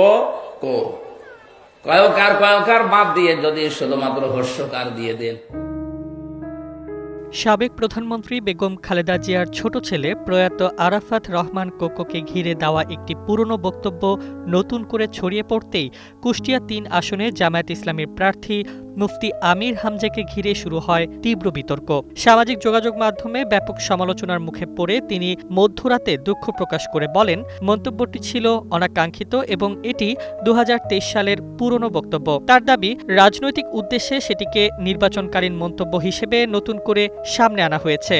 ও কো, কয়কার বাদ দিয়ে যদি শুধুমাত্র হর্ষকার দিয়ে দেন। সাবেক প্রধানমন্ত্রী বেগম খালেদা জিয়ার ছোট ছেলে প্রয়াত আরাফাত রহমান কোকোকে ঘিরে দেওয়া একটি পুরনো বক্তব্য নতুন করে ছড়িয়ে পড়তেই কুষ্টিয়া ৩ আসনে জামায়াত ইসলামীর প্রার্থী মুফতি আমির হামজাকে ঘিরে শুরু হয় তীব্র বিতর্ক। সামাজিক যোগাযোগ মাধ্যমে ব্যাপক সমালোচনার মুখে পড়ে তিনি মধ্যরাতে দুঃখ প্রকাশ করে বলেন, মন্তব্যটি ছিল অনাকাঙ্ক্ষিত এবং এটি ২০২৩ সালের পুরনো বক্তব্য। তার দাবি, রাজনৈতিক উদ্দেশ্যে সেটিকে নির্বাচনকালীন মন্তব্য হিসেবে নতুন করে সামনে আনা হয়েছে।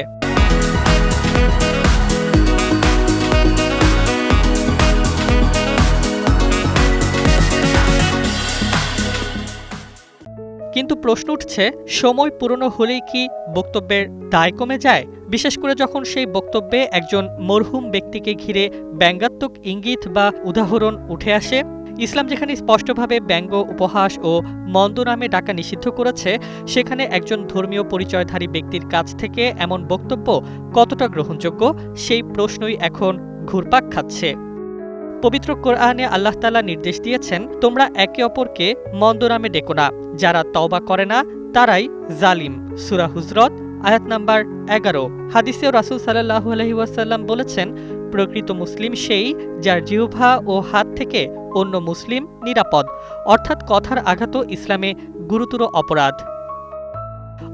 কিন্তু প্রশ্ন উঠছে, সময় পুরনো হলেই কি বক্তব্যের দায় কমে যায়? বিশেষ করে যখন সেই বক্তব্যে একজন মরহুম ব্যক্তিকে ঘিরে ব্যঙ্গাত্মক ইঙ্গিত বা উদাহরণ উঠে আসে। ইসলাম যেখানে স্পষ্টভাবে ব্যঙ্গ, উপহাস ও মন্দ নামে ডাকা নিষিদ্ধ করেছে, সেখানে একজন ধর্মীয় পরিচয়ধারী ব্যক্তির কাছ থেকে এমন বক্তব্য কতটা গ্রহণযোগ্য, সেই প্রশ্নই এখন ঘুরপাক খাচ্ছে। পবিত্র কোরআনে আল্লাহ তাআলা নির্দেশ দিয়েছেন, তোমরা একে অপরকে মন্দ নামে ডেকো না, যারা তওবা করে না তারাই জালিম। সূরা হুজরাত আয়াত নাম্বার 11। হাদিসেও রাসূল সাল্লাল্লাহু আলাইহি ওয়াসাল্লাম বলেছেন, প্রকৃত মুসলিম সেই যার জিহ্বা ও হাত থেকে অন্য মুসলিম নিরাপদ। অর্থাৎ কথার আঘাতও ইসলামে গুরুতর অপরাধ।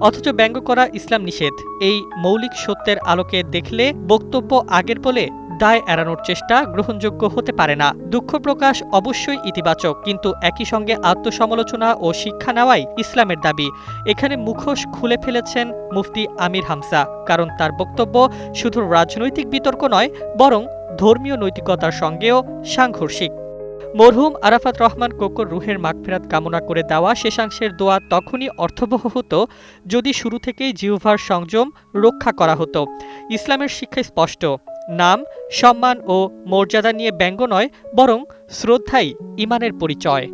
অথচ ব্যঙ্গ করা ইসলাম নিষেধ। এই মৌলিক সত্যের আলোকে দেখলে বক্তব্য আগের বলে দায় এড়ানোর চেষ্টা গ্রহণযোগ্য হতে পারে না। দুঃখ প্রকাশ অবশ্যই ইতিবাচক, কিন্তু একই সঙ্গে আত্মসমালোচনা ও শিক্ষা নেওয়াই ইসলামের দাবি। এখানে মুখোশ খুলে ফেলেছেন মুফতি আমির হামজা, কারণ তার বক্তব্য শুধু রাজনৈতিক বিতর্ক নয়, বরং ধর্মীয় নৈতিকতার সঙ্গেও সাংঘর্ষিক। মরহুম আরাফাত রহমান কোকোর রুহের মাগফিরাত কামনা করে দেওয়া শেষাংশের দোয়া তখনই অর্থবহ হতো যদি শুরু থেকেই জিহ্বার সংযম রক্ষা করা হতো। ইসলামের শিক্ষা স্পষ্ট, নাম, সম্মান ও মর্যাদা নিয়ে ব্যঙ্গ নয়, বরং শ্রদ্ধাই ঈমানের পরিচয়।